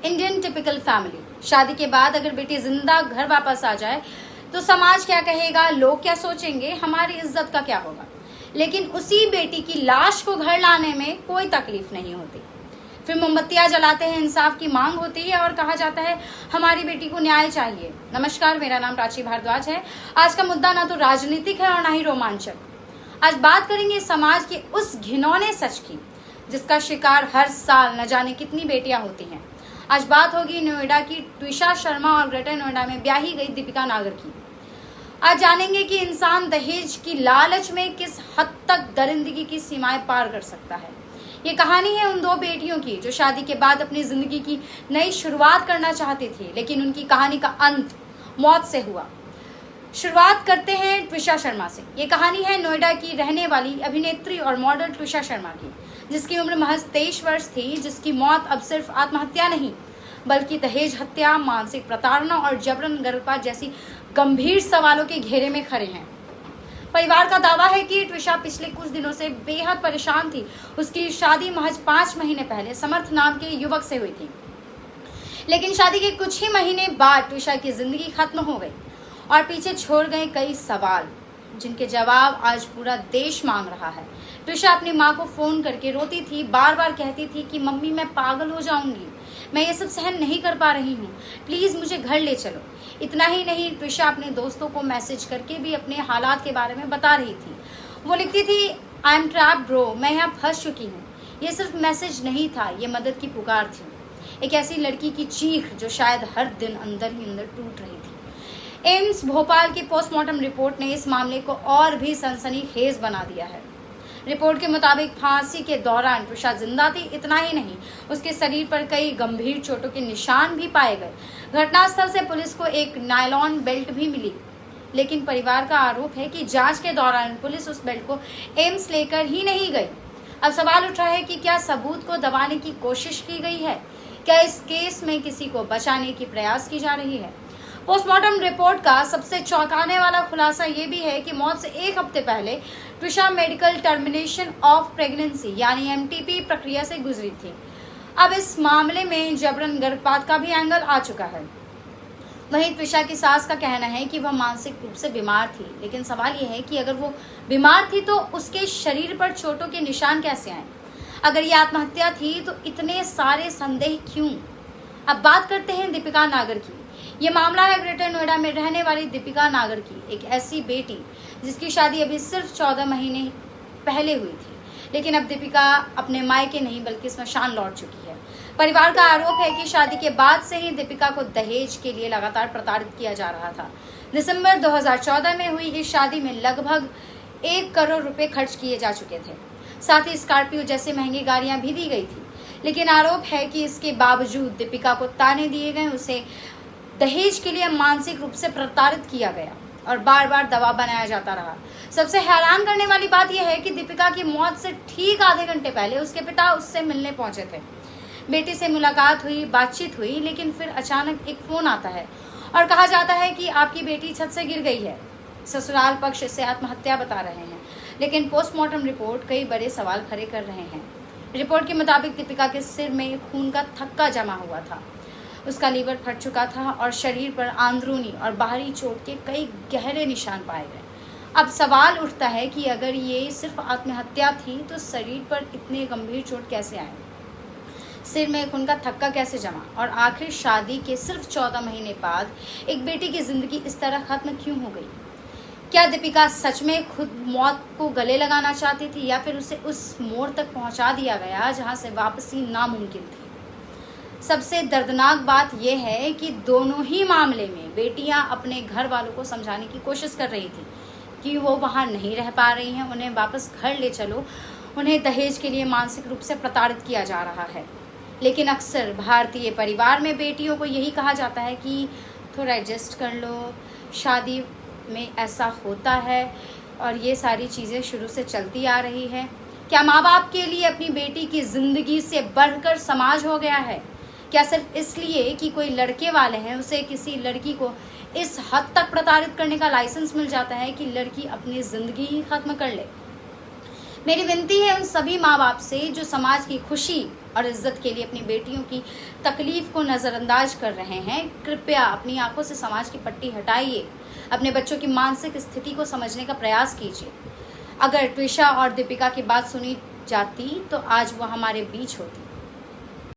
Indian typical family. शादी के बाद अगर बेटी जिंदा घर वापस आ जाए तो समाज क्या कहेगा, लोग क्या सोचेंगे, हमारी इज्जत का क्या होगा। लेकिन उसी बेटी की लाश को घर लाने में कोई तकलीफ नहीं होती। फिर मोमबत्तियां जलाते हैं, इंसाफ की मांग होती है और कहा जाता है हमारी बेटी को न्याय चाहिए। नमस्कार, मेरा नाम प्राची भारद्वाज है। आज का मुद्दा ना तो राजनीतिक है और ना ही रोमांचक। आज बात करेंगे समाज के उस घिनौने सच की जिसका शिकार हर साल न जाने कितनी बेटियां होती हैं। आज बात होगी नोएडा की ट्विशा शर्मा और ग्रेटर नोएडा में ब्याही गई दीपिका नागर की। आज जानेंगे कि इंसान दहेज की लालच में किस हद तक दरिंदगी की सीमाएं पार कर सकता है। ये कहानी है उन दो बेटियों की जो शादी के बाद अपनी जिंदगी की नई शुरुआत करना चाहती थी, लेकिन उनकी कहानी का अंत मौत से हुआ। शुरुआत करते हैं ट्विशा शर्मा से। ये कहानी है नोएडा की रहने वाली अभिनेत्री और मॉडल ट्विशा शर्मा की, जिसकी उम्र महज 23 वर्ष थी, जिसकी मौत अब सिर्फ आत्महत्या नहीं बल्कि दहेज हत्या, मानसिक प्रताड़ना और जबरन गर्भपात जैसी गंभीर सवालों के घेरे में खड़े हैं। परिवार का दावा है कि ट्विशा पिछले कुछ दिनों से बेहद परेशान थी। उसकी शादी महज 5 महीने पहले समर्थ नाम के युवक से हुई थी, लेकिन शादी के कुछ ही महीने बाद ट्विशा की जिंदगी खत्म हो गई और पीछे छोड़ गए कई सवाल जिनके जवाब आज पूरा देश मांग रहा है। ट्विशा अपनी माँ को फोन करके रोती थी, बार बार कहती थी कि मम्मी मैं पागल हो जाऊंगी, मैं ये सब सहन नहीं कर पा रही हूँ, प्लीज मुझे घर ले चलो। इतना ही नहीं, ट्विशा अपने दोस्तों को मैसेज करके भी अपने हालात के बारे में बता रही थी। वो लिखती थी, आई एम ट्रैप्ड ब्रो, मैं यहाँ फंस चुकी हूँ। ये सिर्फ मैसेज नहीं था, ये मदद की पुकार थी। एक ऐसी लड़की की चीख जो शायद हर दिन अंदर ही अंदर टूट रही थी। एम्स भोपाल की पोस्टमार्टम रिपोर्ट ने इस मामले को और भी सनसनीखेज बना दिया है। रिपोर्ट के मुताबिक फांसी के दौरान ट्विशा जिंदा थी। इतना ही नहीं, उसके शरीर पर कई गंभीर चोटों के निशान भी पाए गए। घटनास्थल से पुलिस को एक नायलॉन बेल्ट भी मिली, लेकिन परिवार का आरोप है कि जांच के दौरान पुलिस उस बेल्ट को एम्स लेकर ही नहीं गई। अब सवाल उठ रहा है कि क्या सबूत को दबाने की कोशिश की गई है? क्या इस केस में किसी को बचाने की प्रयास की जा रही है? पोस्टमार्टम रिपोर्ट का सबसे चौंकाने वाला खुलासा ये भी है कि मौत से 1 हफ्ते पहले Twisha medical termination of pregnancy यानी एमटीपी प्रक्रिया से गुजरी थी। अब इस मामले में जबरन गर्भपात का भी एंगल आ चुका है। वहीं ट्विशा की सास का कहना है कि वह मानसिक रूप से बीमार थी, लेकिन सवाल यह है कि अगर वो बीमार थी तो उसके शरीर पर चोटों के निशान कैसे आए? अगर ये आत्महत्या थी तो इतने सारे संदेह क्यों? अब बात करते हैं दीपिका नागर की। ये मामला है ग्रेटर नोएडा में रहने वाली दीपिका नागर की, एक ऐसी बेटी जिसकी शादी अभी सिर्फ 14 महीने पहले हुई थी, लेकिन अब दीपिका अपने मायके नहीं बल्कि स्मशान लौट चुकी है। परिवार का आरोप है कि शादी के बाद से ही दीपिका को दहेज के लिए लगातार प्रताड़ित किया जा रहा था। दिसंबर 2014 में हुई इस शादी में लगभग 1 करोड़ रुपए खर्च किए जा चुके थे। साथ ही स्कॉर्पियो जैसी महंगी गाड़ियां भी दी गई थी, लेकिन आरोप है कि इसके बावजूद दीपिका को ताने दिए गए, उसे दहेज के लिए मानसिक रूप से प्रताड़ित किया गया और बार बार दबाव बनाया जाता रहा। सबसे हैरान करने वाली बात यह है कि दीपिका की मौत से ठीक आधे घंटे पहले उसके पिता उससे मिलने पहुंचे थे। बेटी से मुलाकात हुई, बातचीत हुई, लेकिन फिर अचानक एक फोन आता है और कहा जाता है कि आपकी बेटी छत से गिर गई है। ससुराल पक्ष इसे आत्महत्या बता रहे हैं, लेकिन पोस्टमार्टम रिपोर्ट कई बड़े सवाल खड़े कर रहे हैं। रिपोर्ट के मुताबिक दीपिका के सिर में खून का थक्का जमा हुआ था, उसका लीवर फट चुका था और शरीर पर अंदरूनी और बाहरी चोट के कई गहरे निशान पाए गए। अब सवाल उठता है कि अगर ये सिर्फ आत्महत्या थी तो शरीर पर इतने गंभीर चोट कैसे आए, सिर में खून का थक्का कैसे जमा, और आखिर शादी के सिर्फ 14 महीने बाद एक बेटी की जिंदगी इस तरह खत्म क्यों हो गई? क्या दीपिका सच में खुद मौत को गले लगाना चाहती थी या फिर उसे उस मोड़ तक पहुंचा दिया गया जहां से वापसी नामुमकिन थी? सबसे दर्दनाक बात यह है कि दोनों ही मामले में बेटियां अपने घर वालों को समझाने की कोशिश कर रही थी कि वो वहां नहीं रह पा रही हैं, उन्हें वापस घर ले चलो, उन्हें दहेज के लिए मानसिक रूप से प्रताड़ित किया जा रहा है। लेकिन अक्सर भारतीय परिवार में बेटियों को यही कहा जाता है कि थोड़ा एडजस्ट कर लो, शादी में ऐसा होता है, और ये सारी चीज़ें शुरू से चलती आ रही है। क्या माँ बाप के लिए अपनी बेटी की जिंदगी से बढ़कर समाज हो गया है? क्या सिर्फ इसलिए कि कोई लड़के वाले हैं उसे किसी लड़की को इस हद तक प्रताड़ित करने का लाइसेंस मिल जाता है कि लड़की अपनी जिंदगी ही खत्म कर ले? मेरी विनती है उन सभी माँ बाप से जो समाज की खुशी और इज्जत के लिए अपनी बेटियों की तकलीफ को नज़रअंदाज कर रहे हैं, कृपया अपनी आंखों से समाज की पट्टी हटाइए। अपने बच्चों की मानसिक स्थिति को समझने का प्रयास कीजिए। अगर ट्विशा और दीपिका की बात सुनी जाती तो आज वो हमारे बीच होती।